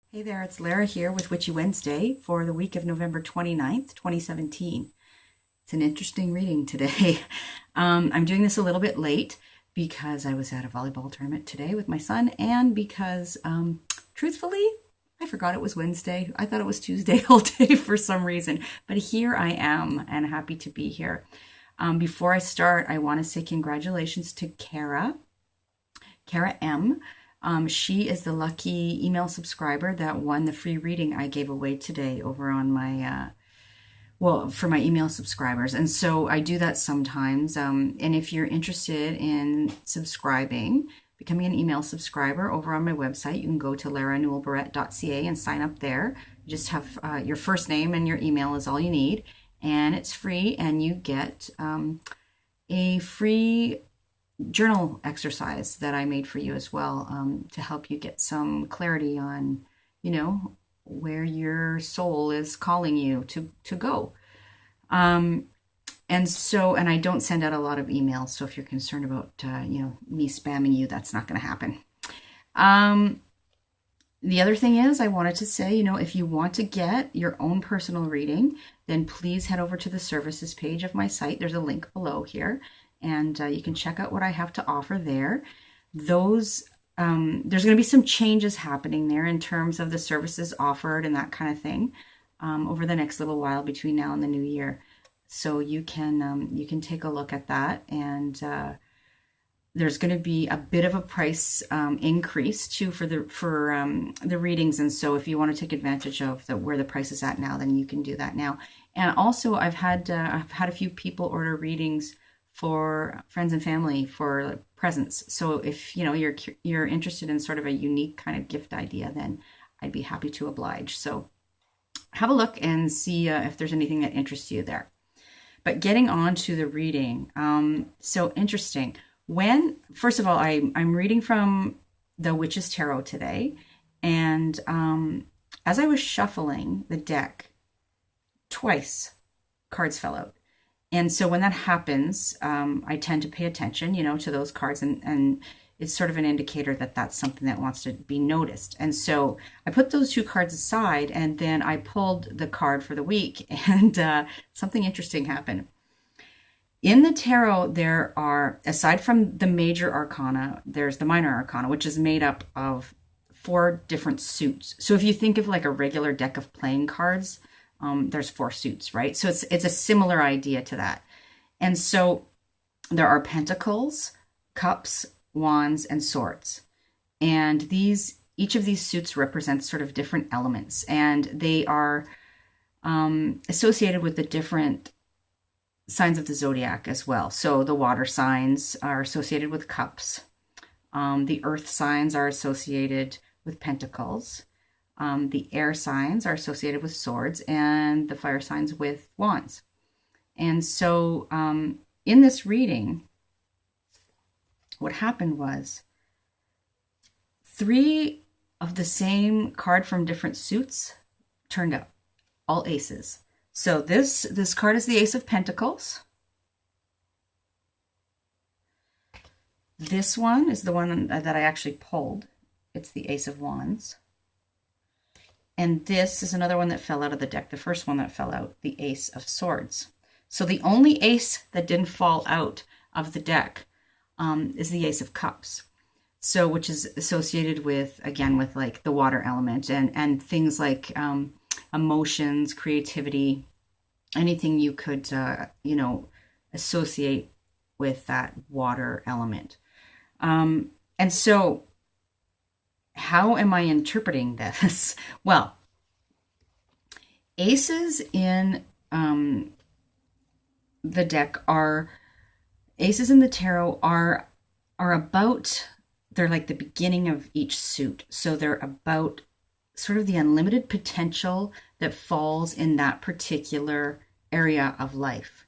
Hey there, it's Lara here with Witchy Wednesday for the week of November 29th, 2017. It's an interesting reading today. I'm doing this a little bit late because I was at a volleyball tournament today with my son and because, truthfully, I forgot it was Wednesday. I thought it was Tuesday all day for some reason, but here I am and happy to be here. Before I start, I want to say congratulations to Kara M. She is the lucky email subscriber that won the free reading I gave away today over on my, for my email subscribers. And so I do that sometimes. And if you're interested in subscribing, becoming an email subscriber over on my website, you can go to laranewell-barrette.ca and sign up there. You just have your first name and your email is all you need. And it's free, and you get a free journal exercise that I made for you as well, to help you get some clarity on, where your soul is calling you to go. And I don't send out a lot of emails. So if you're concerned about, me spamming you, that's not going to happen. The other thing is I wanted to say, if you want to get your own personal reading, then please head over to the services page of my site. There's a link below here. And you can check out what I have to offer there. There's going to be some changes happening there in terms of the services offered and that kind of thing over the next little while between now and the new year. So you can take a look at that, and there's going to be a bit of a price increase too for the readings. And so if you want to take advantage of where the price is at now, then you can do that now. And also I've had a few people order readings for friends and family for presents. So if you're interested in sort of a unique kind of gift idea, then I'd be happy to oblige. So have a look and see if there's anything that interests you there. But getting on to the reading, so interesting. First of all, I'm reading from the Witch's Tarot today, and as I was shuffling the deck, twice cards fell out. And so when that happens, I tend to pay attention, to those cards, and it's sort of an indicator that that's something that wants to be noticed. And so I put those two cards aside, and then I pulled the card for the week, and something interesting happened. In the tarot, there are, aside from the major arcana, there's the minor arcana, which is made up of 4 different suits. So if you think of like a regular deck of playing cards, there's 4 suits, right? So it's a similar idea to that. And so there are pentacles, cups, wands, and swords. And each of these suits represents sort of different elements, and they are associated with the different signs of the zodiac as well. So the water signs are associated with cups. The earth signs are associated with pentacles. The air signs are associated with swords, and the fire signs with wands. And so in this reading, what happened was 3 of the same card from different suits turned up, all aces. So this card is the Ace of Pentacles. This one is the one that I actually pulled. It's the Ace of Wands. And this is another one that fell out of the deck, the first one that fell out, the Ace of Swords. So the only ace that didn't fall out of the deck is the Ace of Cups. So which is associated with, again, with like the water element and things like emotions, creativity, anything you could, associate with that water element. And so how am I interpreting this? Well, aces in the deck aces in the tarot are about, they're like the beginning of each suit. So they're about sort of the unlimited potential that falls in that particular area of life,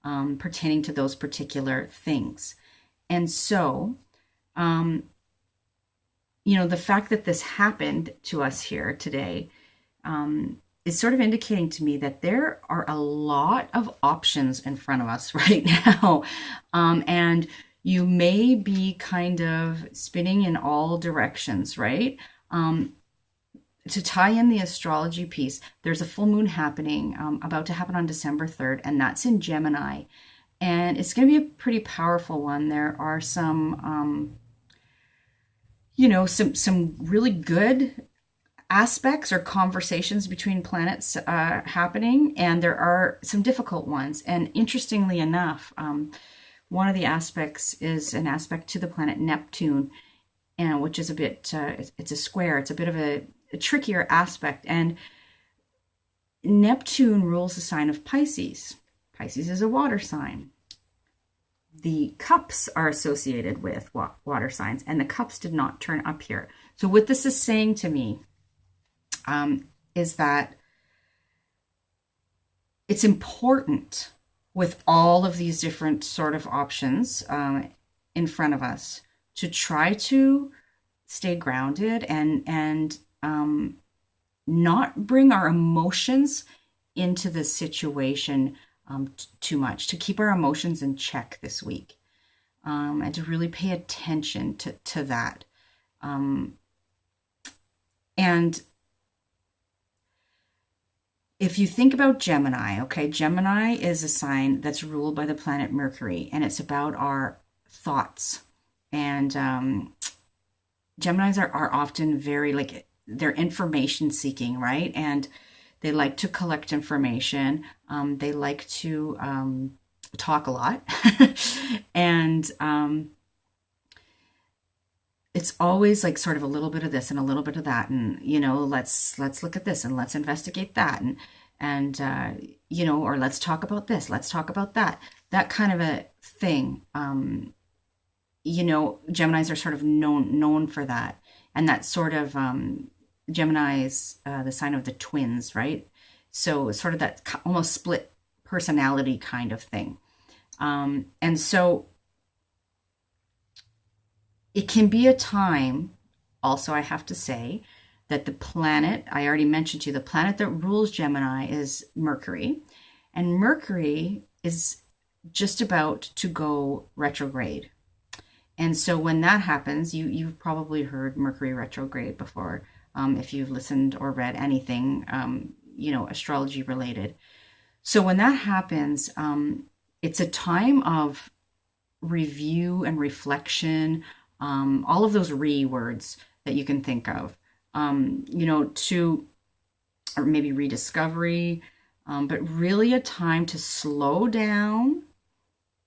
pertaining to those particular things. And so, the fact that this happened to us here today is sort of indicating to me that there are a lot of options in front of us right now. And you may be kind of spinning in all directions, right? to tie in the astrology piece, there's a full moon happening, about to happen on December 3rd, and that's in Gemini. And it's going to be a pretty powerful one. There are some, some really good aspects or conversations between planets happening, and there are some difficult ones. And interestingly enough, one of the aspects is an aspect to the planet Neptune, and which is a bit, it's a square. It's a bit of a trickier aspect. And Neptune rules the sign of Pisces. Pisces is a water sign. The cups are associated with water signs, and the cups did not turn up here. So what this is saying to me is that it's important with all of these different sort of options in front of us to try to stay grounded and not bring our emotions into the situation too much, to keep our emotions in check this week, and to really pay attention to that. And if you think about Gemini, okay, Gemini is a sign that's ruled by the planet Mercury, and it's about our thoughts. And Geminis are often very, like, they're information seeking, right? And they like to collect information. They like to talk a lot. And it's always like sort of a little bit of this and a little bit of that. And, let's look at this and let's investigate that. And or let's talk about this, let's talk about that. That kind of a thing. Geminis are sort of known for that. And that sort of... Gemini is the sign of the twins, right? So it's sort of that almost split personality kind of thing. And so it can be a time, also I have to say, that the planet, I already mentioned to you, the planet that rules Gemini is Mercury. And Mercury is just about to go retrograde. And so when that happens, you've probably heard Mercury retrograde before. If you've listened or read anything, astrology related. So when that happens, it's a time of review and reflection, all of those words that you can think of, or maybe rediscovery, but really a time to slow down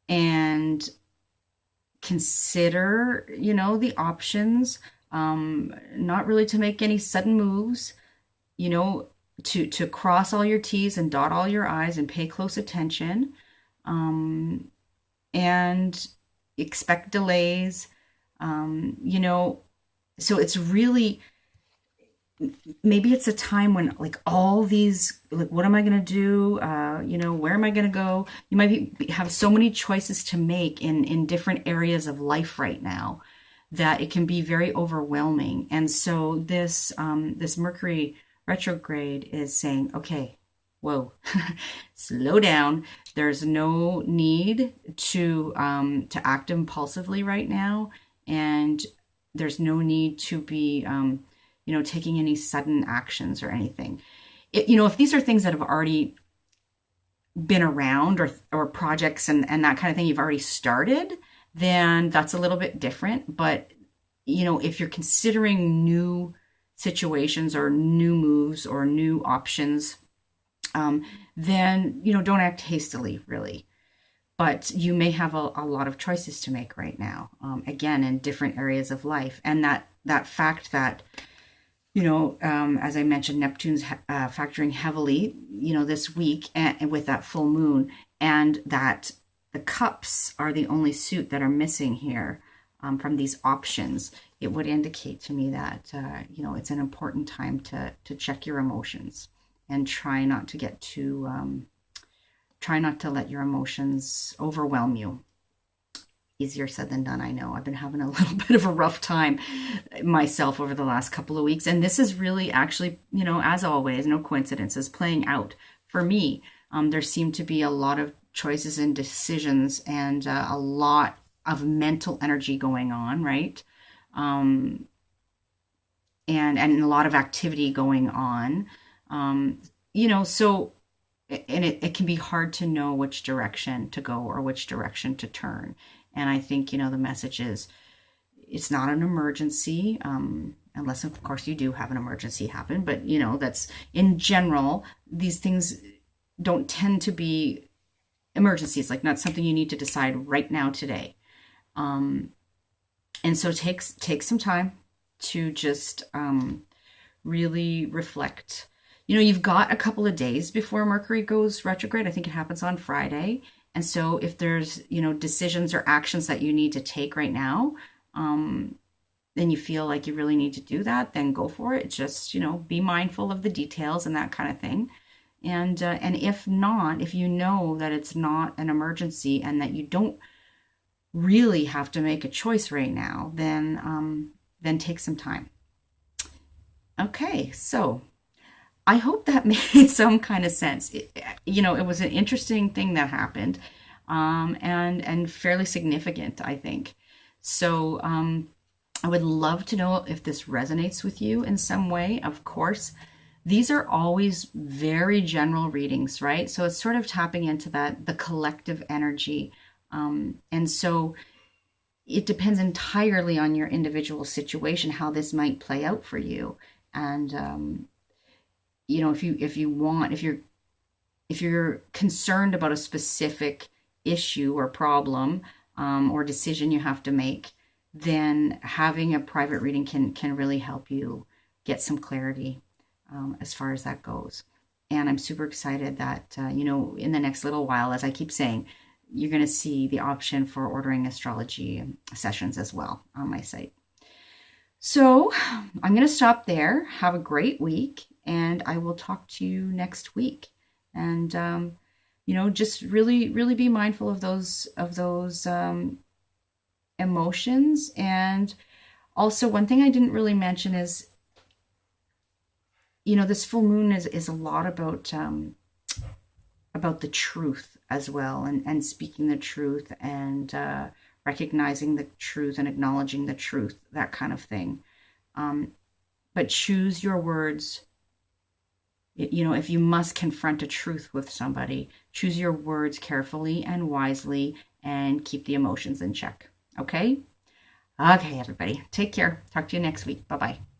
and consider, the options. Not really to make any sudden moves, to cross all your T's and dot all your I's and pay close attention, and expect delays, so it's really, maybe it's a time when, like, all these, like, what am I going to do? Where am I going to go? You might have so many choices to make in different areas of life right now, that it can be very overwhelming. And so this Mercury retrograde is saying, okay, whoa, slow down. There's no need to act impulsively right now, and there's no need to be taking any sudden actions or anything. If these are things that have already been around, or projects and that kind of thing you've already started, then that's a little bit different. But, if you're considering new situations or new moves or new options, then, don't act hastily, really. But you may have a lot of choices to make right now, again, in different areas of life. And that fact that, as I mentioned, Neptune's factoring heavily, this week, and with that full moon, and that the cups are the only suit that are missing here from these options, it would indicate to me that, it's an important time to check your emotions and try not to let your emotions overwhelm you. Easier said than done, I know. I've been having a little bit of a rough time myself over the last couple of weeks. And this is really actually, as always, no coincidences, playing out for me. There seem to be a lot of choices and decisions, and a lot of mental energy going on, right? and a lot of activity going on. So and it can be hard to know which direction to go or which direction to turn. And I think, the message is it's not an emergency, unless, of course, you do have an emergency happen. But, that's in general, these things don't tend to be emergencies, like not something you need to decide right now today. And so take some time to just really reflect. You've got a couple of days before Mercury goes retrograde. I think it happens on Friday. And so if there's, decisions or actions that you need to take right now, then you feel like you really need to do that, then go for it. Just, be mindful of the details and that kind of thing. And if not, if you know that it's not an emergency and that you don't really have to make a choice right now, then take some time. Okay, so I hope that made some kind of sense. It was an interesting thing that happened, and fairly significant, I think. So I would love to know if this resonates with you in some way. Of course, these are always very general readings, right? So it's sort of tapping into the collective energy. And so it depends entirely on your individual situation, how this might play out for you. And, if you're concerned about a specific issue or problem, or decision you have to make, then having a private reading can really help you get some clarity as far as that goes. And I'm super excited that, in the next little while, as I keep saying, you're going to see the option for ordering astrology sessions as well on my site. So I'm going to stop there. Have a great week, and I will talk to you next week. And, just really, really be mindful of those emotions. And also, one thing I didn't really mention is, this full moon is a lot about the truth as well, and speaking the truth, and recognizing the truth and acknowledging the truth, that kind of thing. But choose your words. If you must confront a truth with somebody, choose your words carefully and wisely, and keep the emotions in check. Okay? Okay, everybody. Take care. Talk to you next week. Bye-bye.